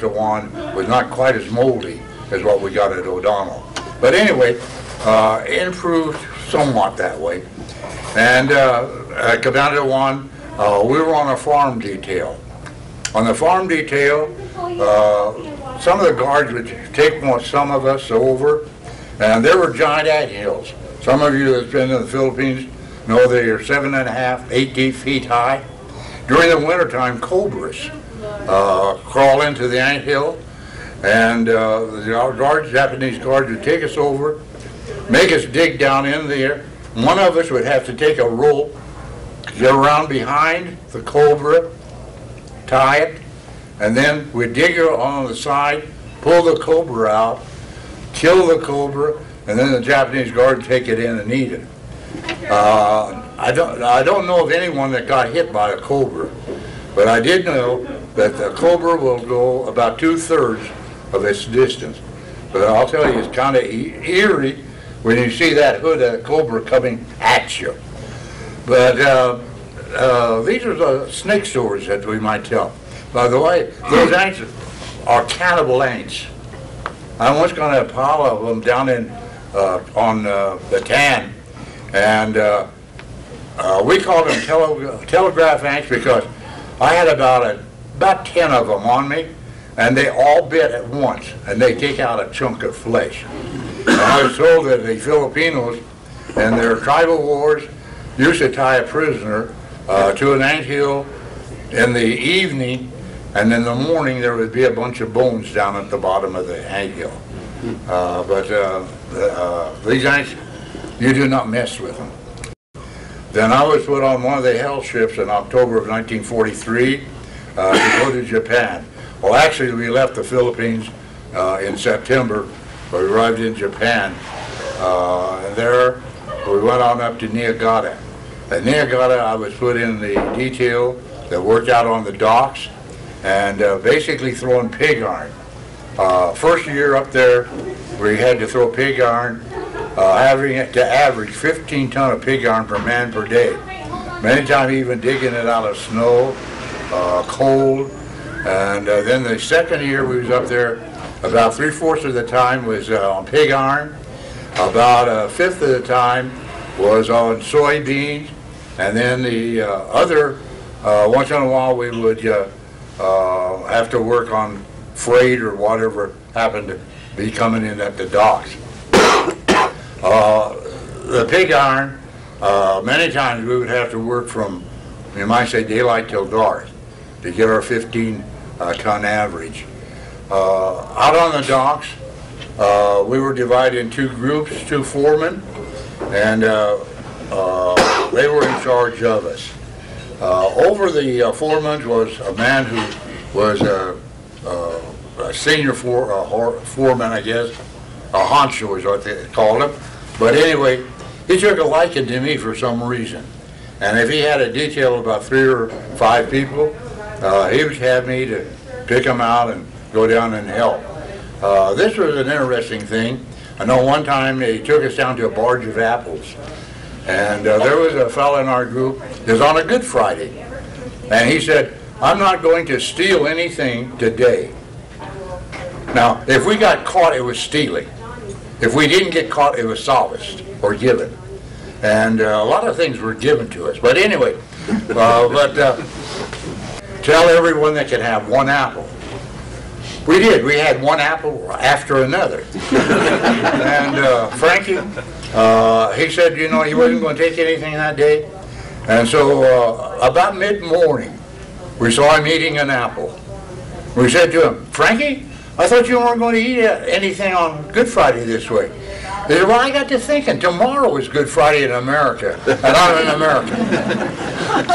one was not quite as moldy as what we got at O'Donnell. But anyway, improved somewhat that way. And at Commander 1, we were on a farm detail. On the farm detail, some of the guards would take some of us over, and there were giant anthills. Some of you that's been in the Philippines know they are 7.5, 8 feet high. During the wintertime, cobras crawl into the anthill, and the Japanese guards would take us over, make us dig down in there. One of us would have to take a rope, get around behind the cobra, tie it, and then we'd dig her on the side, pull the cobra out, kill the cobra, and then the Japanese guard would take it in and eat it. I don't know of anyone that got hit by a cobra, but I did know that the cobra will go about 2/3 of its distance. But I'll tell you, it's kind of eerie when you see that hood of the cobra coming at you. But these are the snake stories that we might tell. By the way, those ants are cannibal ants. I once got a pile of them down in on Bataan, and we called them telegraph ants because I had about 10 of them on me, and they all bit at once, and they take out a chunk of flesh. And I was told that the Filipinos in their tribal wars used to tie a prisoner to an anthill in the evening, and in the morning there would be a bunch of bones down at the bottom of the anthill. These ants, you do not mess with them. Then I was put on one of the hell ships in October of 1943 to go to Japan. Well, actually, we left the Philippines in September, but we arrived in Japan. And there, we went on up to Niigata. At Niigata, I was put in the detail that worked out on the docks and basically throwing pig iron. First year up there, we had to throw pig iron, having to average 15 ton of pig iron per man per day. Many times even digging it out of snow, cold. And then the second year we was up there, about 3/4 of the time was on pig iron. About 1/5 of the time was on soybeans. And then the other, once in a while we would have to work on freight or whatever happened to be coming in at the docks. The pig iron, many times we would have to work from, you might say, daylight till dark to get our 15-ton average. Out on the docks, we were divided in 2 groups, 2 foremen, and they were in charge of us. Over the foreman was a man who was a senior foreman, I guess. A honcho is what they called him. But anyway, he took a liking to me for some reason. And if he had a detail of about 3 or 5 people, he would have me to pick them out and go down and help. This was an interesting thing. I know one time he took us down to a barge of apples. And there was a fellow in our group, it was on a Good Friday. And he said, "I'm not going to steal anything today." Now, if we got caught, it was stealing. If we didn't get caught, it was solaced or given. And a lot of things were given to us. But anyway, tell everyone they can have 1 apple. We did. We had 1 apple after another. And Frankie, he said, you know, he wasn't going to take anything that day. And so about mid-morning, we saw him eating an apple. We said to him, "Frankie, I thought you weren't going to eat anything on Good Friday this week." He said, "Well, I got to thinking, tomorrow is Good Friday in America, and I'm an American."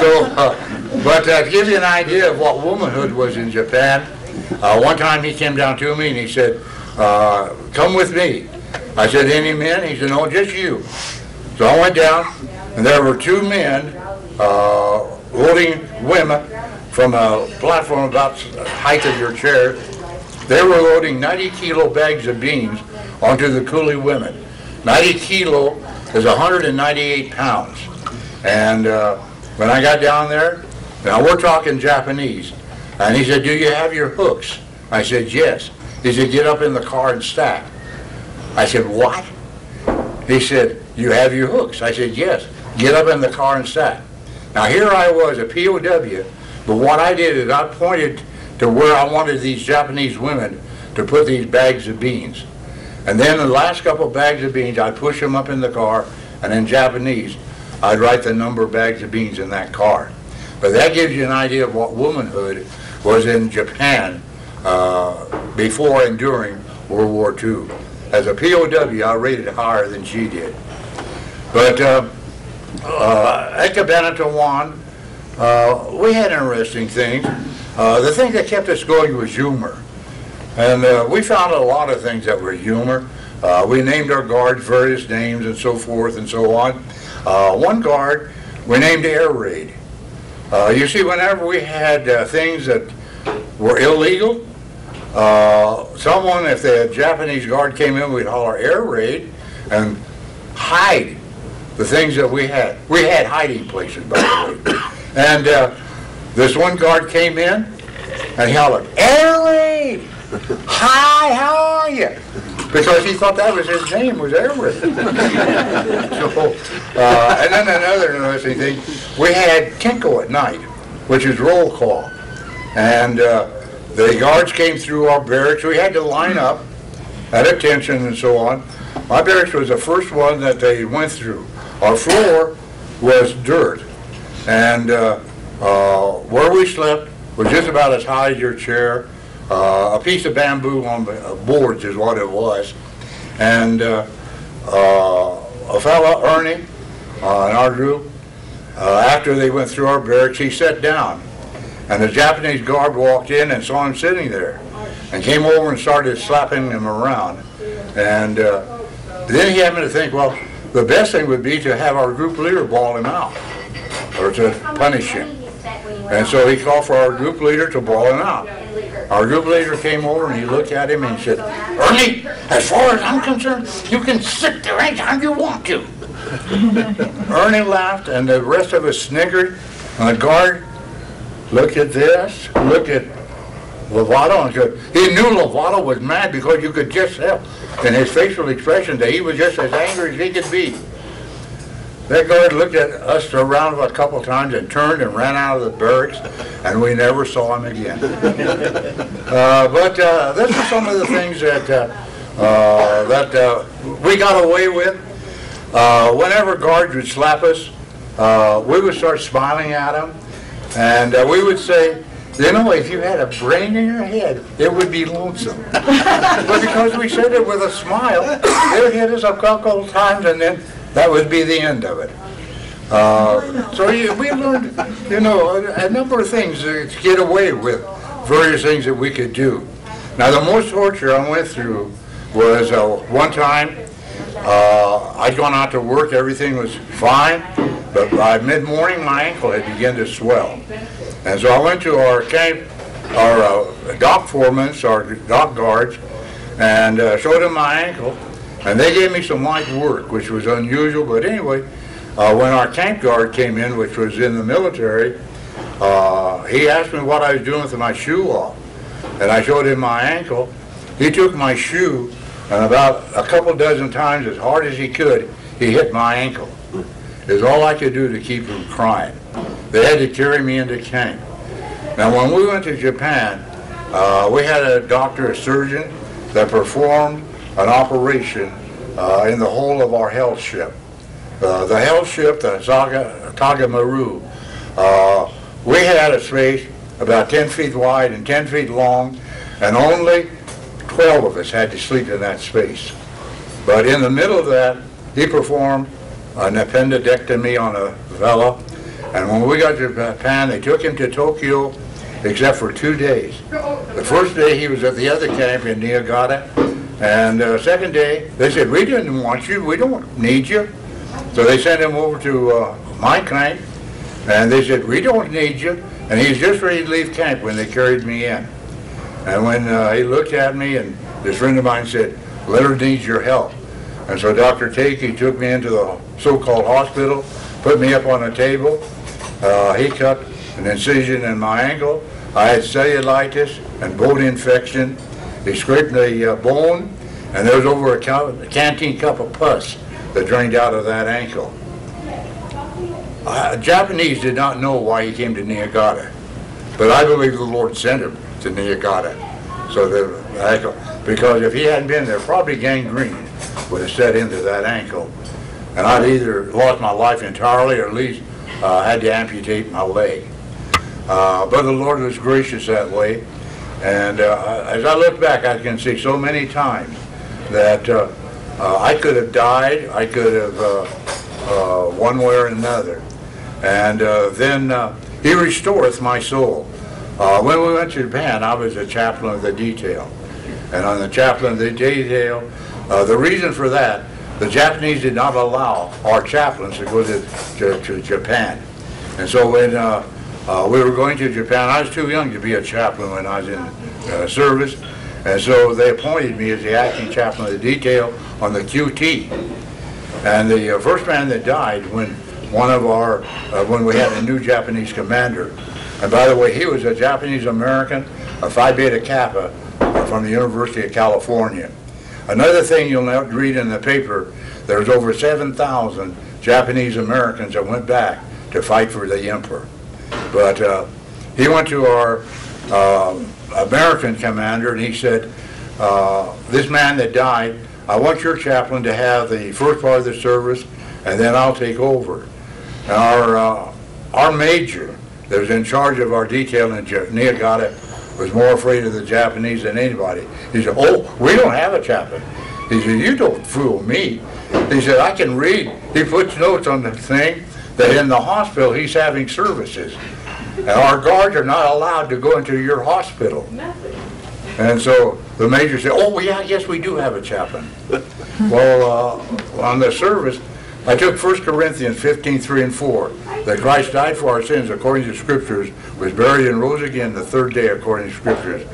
So, but to give you an idea of what womanhood was in Japan, one time he came down to me and he said, "Come with me." I said, "Any men?" He said, "No, just you." So I went down, and there were 2 men loading women from a platform about the height of your chair. They were loading 90-kilo bags of beans onto the coolie women. 90 kilo is 198 pounds. And when I got down there, now we're talking Japanese, and he said, "Do you have your hooks?" I said, yes. He said, get up in the car and stack. I said, what? He said, you have your hooks. I said, yes. Get up in the car and stack. Now here I was, a POW, but what I did is I pointed to where I wanted these Japanese women to put these bags of beans. And then the last couple of bags of beans, I'd push them up in the car, and in Japanese, I'd write the number of bags of beans in that car. But that gives you an idea of what womanhood was in Japan before and during World War II. As a POW, I rated higher than she did. But at Cabanatuan, we had interesting things. The thing that kept us going was humor. And we found a lot of things that were humor. We named our guards various names and so forth and so on. One guard we named Air Raid. You see, whenever we had things that were illegal, someone, if the Japanese guard came in, we'd holler Air Raid and hide the things that we had. We had hiding places, by the way. And this one guard came in and he hollered, Air Raid! Hi, how are you? Because he thought that was his name, was Air Raid. So, and then another interesting thing, we had Kinko at night, which is roll call. And the guards came through our barracks. We had to line up at attention and so on. My barracks was the first one that they went through. Our floor was dirt. And where we slept was just about as high as your chair. A piece of bamboo on boards is what it was. And a fellow, Ernie, in our group, after they went through our barracks, he sat down. And the Japanese guard walked in and saw him sitting there and came over and started slapping him around. And then he happened to think, well, the best thing would be to have our group leader bawl him out or to punish him. And so he called for our group leader to bawl him out. Our group leader came over and he looked at him and he said, Ernie, as far as I'm concerned, you can sit there anytime you want to. Ernie laughed and the rest of us snickered. And the guard looked at this, looked at Lovato, and he knew Lovato was mad because you could just tell in his facial expression that he was just as angry as he could be. That guard looked at us around a couple of times and turned and ran out of the barracks, and we never saw him again. But this are some of the things that we got away with. Whenever guards would slap us, we would start smiling at them, and we would say, you know, if you had a brain in your head, it would be lonesome. But because we said it with a smile, they would hit us a couple of times, and then that would be the end of it. So we learned, you know, a number of things to get away with, various things that we could do. Now, the most torture I went through was one time I'd gone out to work, everything was fine, but by mid-morning my ankle had begun to swell. And so I went to our camp, our dock foremen, our dock guards, and showed them my ankle. And they gave me some light work, which was unusual. But anyway, when our camp guard came in, which was in the military, he asked me what I was doing with my shoe off. And I showed him my ankle. He took my shoe, and about a couple dozen times, as hard as he could, he hit my ankle. It was all I could do to keep from crying. They had to carry me into camp. Now, when we went to Japan, we had a doctor, a surgeon, that performed an operation in the whole of our health ship. The health ship, the Tagamaru, we had a space about 10 feet wide and 10 feet long, and only 12 of us had to sleep in that space. But in the middle of that, he performed an appendectomy on a fella, and when we got to Japan, they took him to Tokyo, except for 2 days. The first day he was at the other camp in Niigata, and the second day, they said, we didn't want you, we don't need you. So they sent him over to my camp, and they said, we don't need you. And he was just ready to leave camp when they carried me in. And when he looked at me, and this friend of mine said, Leonard needs your help. And so Dr. Takey took me into the so-called hospital, put me up on a table. He cut an incision in my ankle, I had cellulitis and bone infection. They scraped the bone, and there was over a canteen cup of pus that drained out of that ankle. Japanese did not know why he came to Niagara, but I believe the Lord sent him to Niagara. So because if he hadn't been there, probably gangrene would have set into that ankle, and I'd either lost my life entirely or at least had to amputate my leg. But the Lord was gracious that way, and as I look back, I can see so many times that I could have died, I could have one way or another, and then He restoreth my soul. When we went to Japan, I was a chaplain of the detail, and on the chaplain of the detail, the reason for that, the Japanese did not allow our chaplains to go to Japan, and so when we were going to Japan, I was too young to be a chaplain when I was in service, and so they appointed me as the acting chaplain of the detail on the QT. And the first man that died when when we had a new Japanese commander, and by the way, he was a Japanese American, a Phi Beta Kappa from the University of California. Another thing you'll read in the paper, there's over 7,000 Japanese Americans that went back to fight for the emperor. But he went to our American commander and he said, this man that died, I want your chaplain to have the first part of the service and then I'll take over. And our major that was in charge of our detail in Niagara was more afraid of the Japanese than anybody. He said, oh, we don't have a chaplain. He said, you don't fool me. He said, I can read. He puts notes on the thing that in the hospital he's having services. And our guards are not allowed to go into your hospital. And so the major said, oh, yeah, yes, we do have a chaplain. Well, on the service, I took 1 Corinthians 15:3 and 4, that Christ died for our sins according to Scriptures, was buried and rose again the third day according to Scriptures.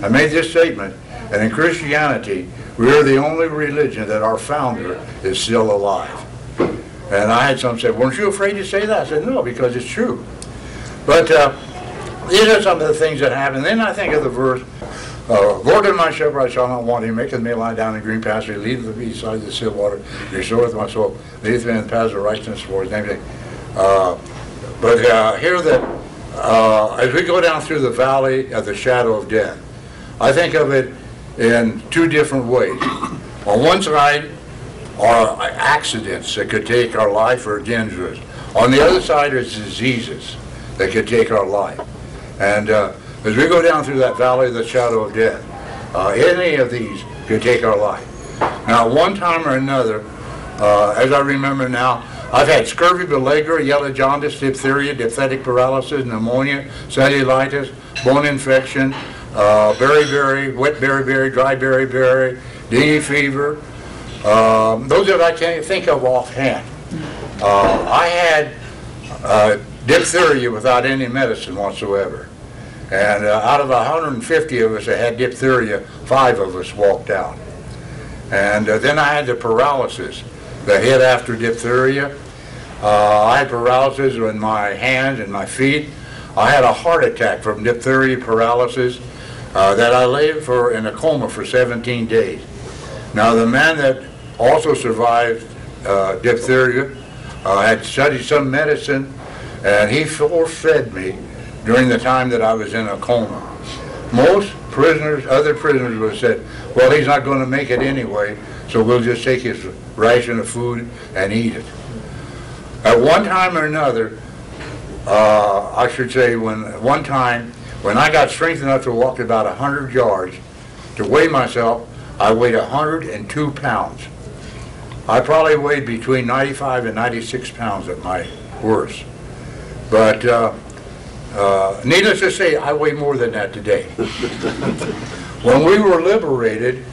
I made this statement, and in Christianity, we are the only religion that our founder is still alive. And I had some say, weren't you afraid to say that? I said, no, because it's true. But these are some of the things that happen. Then I think of the verse, Lord is my shepherd, I shall not want. He maketh me lie down in green pasture. He leadeth me beside the still water. He restoreth my soul. Leadeth me in the paths of righteousness for his name's sake. But here that as we go down through the valley of the shadow of death, I think of it in two different ways. On one side are accidents that could take our life or dangerous. On the other side is diseases that could take our life. And as we go down through that valley of the shadow of death, any of these could take our life. Now, one time or another, as I remember now, I've had scurvy, pellagra, yellow jaundice, diphtheria, diphthetic paralysis, pneumonia, cellulitis, bone infection, beriberi, wet beriberi, dry beriberi, dengue fever. Those that I can't think of offhand. I had diphtheria without any medicine whatsoever. And out of 150 of us that had diphtheria, 5 of us walked out. And then I had the paralysis that hit after diphtheria. I had paralysis in my hands and my feet. I had a heart attack from diphtheria paralysis that I lay in a coma for 17 days. Now the man that also survived diphtheria had studied some medicine, and he force-fed me during the time that I was in a coma. Most prisoners, other prisoners would have said, well, he's not going to make it anyway, so we'll just take his ration of food and eat it. At one time or another, I should say one time, when I got strength enough to walk about 100 yards, to weigh myself, I weighed 102 pounds. I probably weighed between 95 and 96 pounds at my worst. But needless to say, I weigh more than that today. When we were liberated,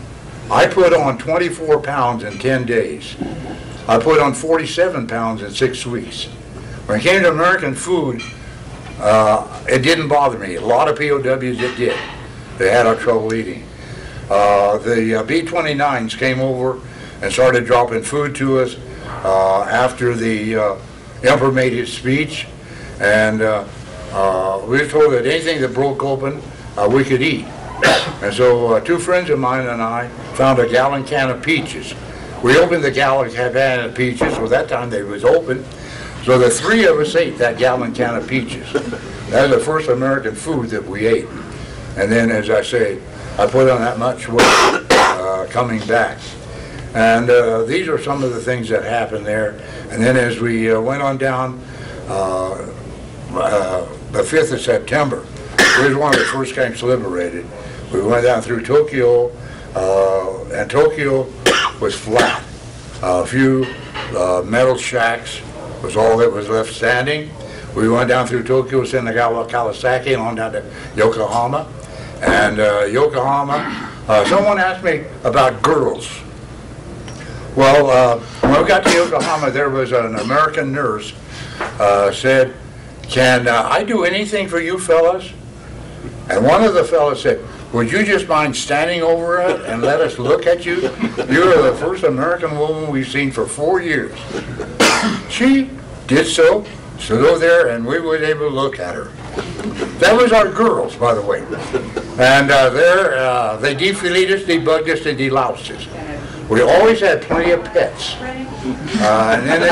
I put on 24 pounds in 10 days. I put on 47 pounds in 6 weeks. When it came to American food, it didn't bother me. A lot of POWs it did. They had our trouble eating. The B-29s came over and started dropping food to us after the Emperor made his speech. And we were told that anything that broke open, we could eat. And so 2 friends of mine and I found a gallon can of peaches. We opened the gallon can of peaches, so that time they was open. So the 3 of us ate that gallon can of peaches. That was the first American food that we ate. And then, as I say, I put on that much weight coming back. And these are some of the things that happened there. And then as we went on down the 5th of September, it was one of the first camps liberated. We went down through Tokyo, and Tokyo was flat. A few metal shacks was all that was left standing. We went down through Tokyo, Shinagawa, Kawasaki, and on down to Yokohama. And Yokohama, someone asked me about girls. Well, when we got to Yokohama, there was an American nurse said, "Can I do anything for you fellas?" And one of the fellas said, "Would you just mind standing over it and let us look at you? You're the first American woman we've seen for 4 years." She did so, stood over there, and we were able to look at her. That was our girls, by the way. And there, they defilleted us, debugged us, and deloused us. We always had plenty of pets. And then they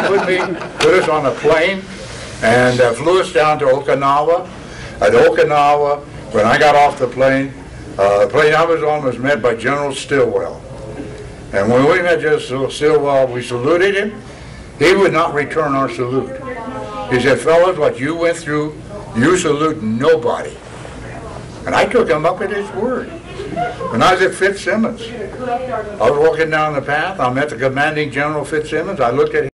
put us on a plane and flew us down to Okinawa. At Okinawa, when I got off the plane I was on was met by General Stilwell. And when we met General Stilwell, we saluted him. He would not return our salute. He said, "Fellas, what you went through, you salute nobody." And I took him up at his word. When I was at Fitzsimmons, I was walking down the path, I met the commanding General Fitzsimmons, I looked at him.